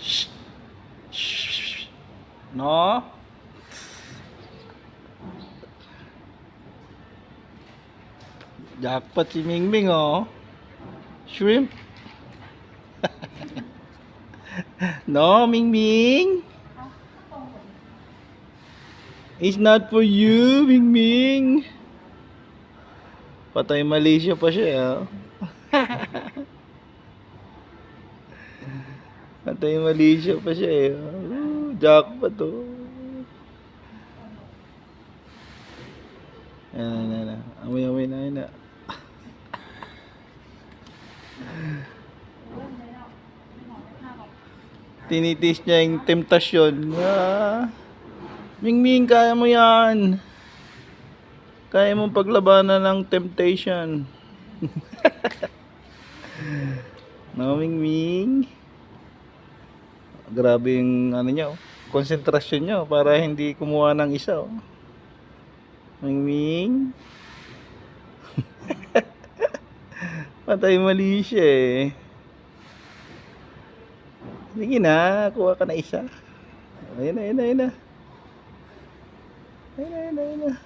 Shh. Shh. No? Jackpot si Mingming, oh. Shrimp. No, Mingming. It's not for you, Mingming. Patay Malaysia pa siya, oh. Patay Malaysia pa siya, eh. Jackpot, oh. Ayan. Amoy na, yun na. Tinitis niya yung temptasyon. Mingming, kaya mo yan. Kaya mong paglabanan ng temptation. No, Mingming. Grabe yung ano niya, oh. Konsentrasyon niya, oh, para hindi kumuha ng isa, oh. Mingming. Patay mali siya, eh. Sige na, kuha ka na isa. Ayun na. Ayun na.